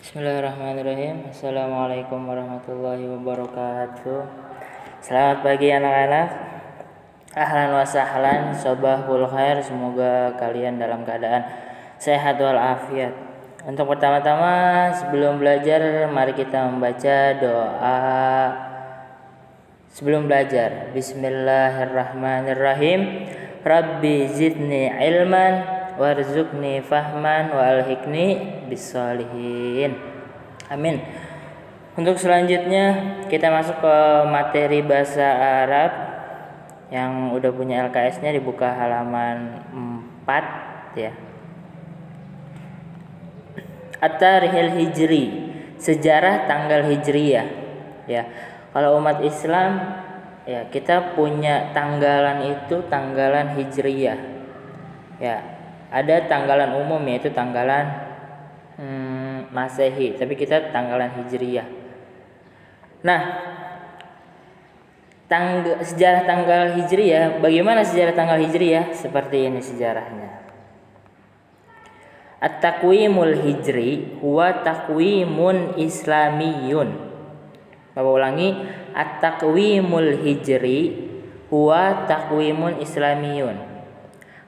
Bismillahirrahmanirrahim. Assalamualaikum warahmatullahi wabarakatuh. Selamat pagi anak-anak. Ahlan wa sahlan, sobahul khair. Semoga kalian dalam keadaan sehat walafiat. Untuk pertama-tama sebelum belajar, mari kita membaca doa sebelum belajar. Bismillahirrahmanirrahim. Rabbi zidni ilman warzuqni fahman wa alhiqni bisolihin. Amin. Untuk selanjutnya kita masuk ke materi bahasa Arab. Yang udah punya LKS-nya dibuka halaman 4 ya. At-Tarikhil Hijri, sejarah tanggal Hijriyah ya. Kalau umat Islam ya, kita punya tanggalan itu tanggalan Hijriyah ya. Ada tanggalan umum yaitu tanggalan Masehi, tapi kita tanggalan Hijriyah. Nah, sejarah tanggal Hijriyah, bagaimana sejarah tanggal Hijriyah? Seperti ini sejarahnya. At-taqwimul hijri huwa taqwimun islamiyun. Bapak ulangi, at-taqwimul hijri huwa taqwimun islamiyun.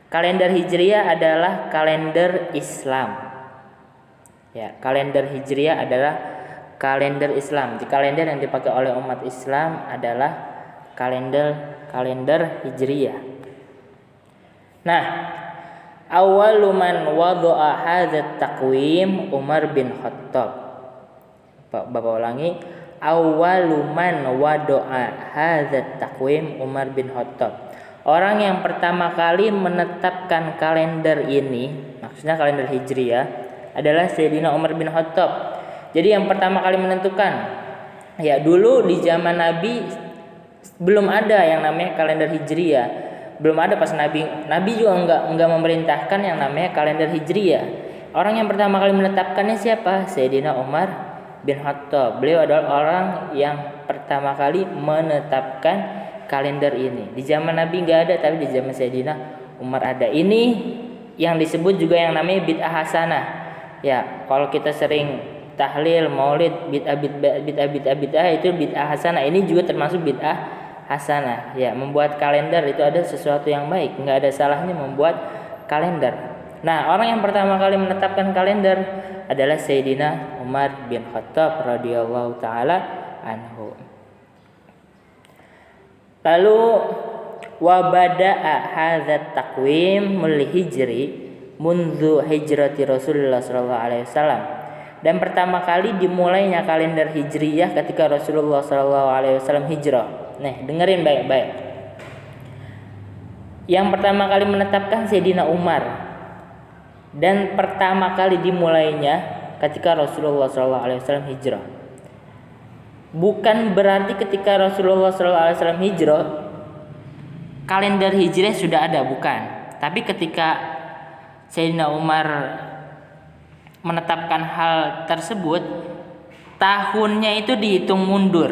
Kalender Hijriyah adalah kalender Islam. Ya, kalender Hijriyah adalah kalender Islam. Di kalender yang dipakai oleh umat Islam adalah kalender Hijriyah. Nah, awwalu man wada'a hadzal taqwim Umar bin Khattab. Bapak ulangi, awwalu man wada'a hadzal taqwim Umar bin Khattab. Orang yang pertama kali menetapkan kalender ini, maksudnya kalender Hijriyah, adalah Sayyidina Umar bin Khattab. Jadi yang pertama kali menentukan, ya dulu di zaman Nabi belum ada yang namanya kalender Hijriyah, belum ada pas Nabi juga enggak memerintahkan yang namanya kalender Hijriyah. Orang yang pertama kali menetapkannya siapa? Sayyidina Umar bin Khattab. Beliau adalah orang yang pertama kali menetapkan kalender ini. Di zaman Nabi nggak ada, tapi di zaman Sayyidina Umar ada. Ini yang disebut juga yang namanya bid'ah hasanah. Ya, kalau kita sering tahlil, maulid, bid'ah itu bid'ah hasanah. Ini juga termasuk bid'ah hasanah. Ya, membuat kalender itu ada sesuatu yang baik. Nggak ada salahnya membuat kalender. Nah, orang yang pertama kali menetapkan kalender adalah Sayyidina Umar bin Khattab radhiyallahu taala anhu. Lalu wabada'a hadzat taqwim mul hijri mundu hijrati Rasulullah sallallahu alaihi wasallam. Dan pertama kali dimulainya kalender Hijriyah ketika Rasulullah sallallahu alaihi wasallam hijrah. Nih, dengerin baik-baik. Yang pertama kali menetapkan Sayyidina Umar. Dan pertama kali dimulainya ketika Rasulullah sallallahu alaihi wasallam hijrah. Bukan berarti ketika Rasulullah SAW hijrah kalender Hijriah sudah ada, bukan. Tapi ketika Sayyidina Umar menetapkan hal tersebut, tahunnya itu dihitung mundur.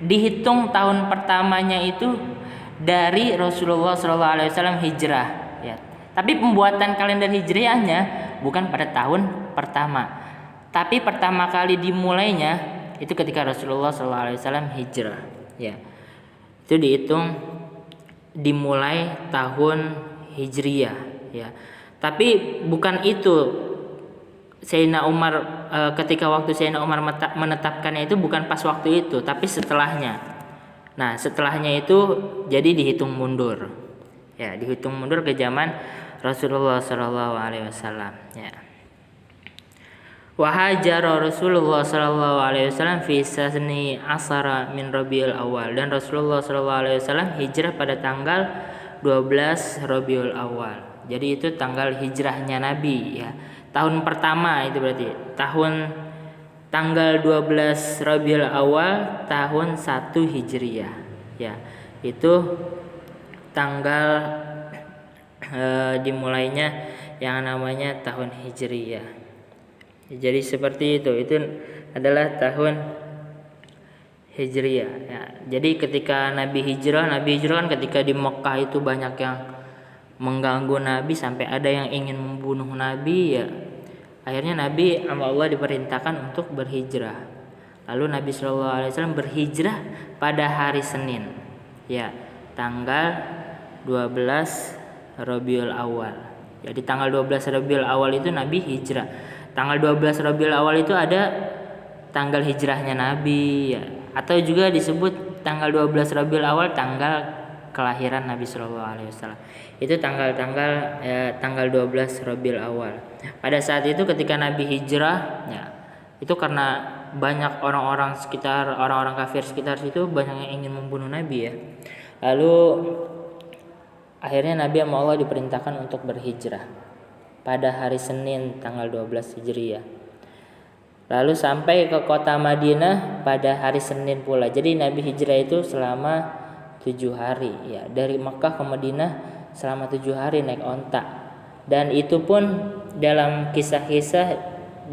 Dihitung tahun pertamanya itu dari Rasulullah SAW hijrah. Ya. Tapi pembuatan kalender Hijriahnya bukan pada tahun pertama. Tapi pertama kali dimulainya itu ketika Rasulullah SAW hijrah, ya. Itu dihitung dimulai tahun Hijriyah, ya. Tapi bukan itu Sayyidina Umar ketika waktu Sayyidina Umar menetapkannya itu bukan pas waktu itu, tapi setelahnya. Nah, setelahnya itu jadi dihitung mundur, ya, dihitung mundur ke zaman Rasulullah SAW, ya. Wahajara Rasulullah sallallahu alaihi wasallam fi sani asara min Rabiul Awal, dan Rasulullah sallallahu alaihi wasallam hijrah pada tanggal 12 Rabiul Awal. Jadi itu tanggal hijrahnya Nabi, ya. Tahun pertama itu berarti tanggal 12 Rabiul Awal tahun 1 Hijriyah, ya. Itu tanggal dimulainya yang namanya tahun Hijriyah. Jadi seperti itu adalah tahun Hijriyah. Ya. Jadi ketika Nabi hijrah kan ketika di Mekah itu banyak yang mengganggu Nabi sampai ada yang ingin membunuh Nabi, ya. akhirnya Nabi sama Allah diperintahkan untuk berhijrah. Lalu Nabi Shallallahu Alaihi Wasallam berhijrah pada hari Senin, ya, tanggal 12 Rabiul Awal. Jadi tanggal 12 Rabiul Awal itu Nabi hijrah. Tanggal 12 Rabiul Awal itu ada tanggal hijrahnya Nabi, ya. Atau juga disebut tanggal 12 Rabiul Awal tanggal kelahiran Nabi Shallallahu Alaihi Wasallam. Itu tanggal 12 Rabiul Awal. Pada saat itu ketika Nabi hijrah, ya, itu karena banyak orang-orang kafir sekitar situ banyak yang ingin membunuh Nabi, ya. Lalu akhirnya Nabi sama Allah diperintahkan untuk berhijrah pada hari Senin tanggal 12 Hijriah. Lalu sampai ke kota Madinah pada hari Senin pula. Jadi Nabi hijrah itu selama 7 hari, ya, dari Mekah ke Madinah selama 7 hari naik onta. Dan itu pun dalam kisah-kisah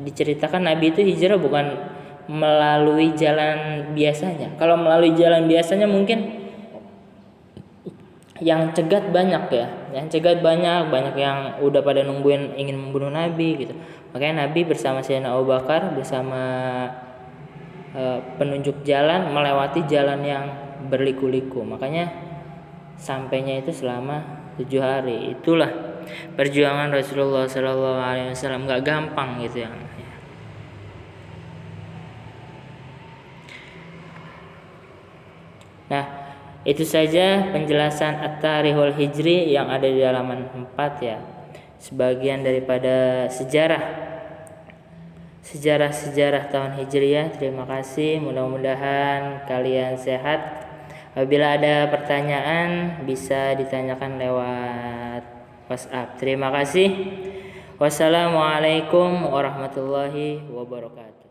diceritakan Nabi itu hijrah bukan melalui jalan biasanya. Kalau melalui jalan biasanya mungkin yang cegat banyak, ya, banyak yang udah pada nungguin ingin membunuh Nabi gitu. Makanya Nabi bersama Sayyidina Abu Bakar bersama penunjuk jalan melewati jalan yang berliku-liku. Makanya sampainya itu selama 7 hari. Itulah perjuangan Rasulullah Sallallahu Alaihi Wasallam, nggak gampang gitu ya. Nah, itu saja penjelasan At-Tarikhul Hijri yang ada di halaman 4, ya. Sebagian daripada sejarah tahun Hijriah. Terima kasih, mudah-mudahan kalian sehat. Apabila ada pertanyaan bisa ditanyakan lewat WhatsApp. Terima kasih. Wassalamualaikum warahmatullahi wabarakatuh.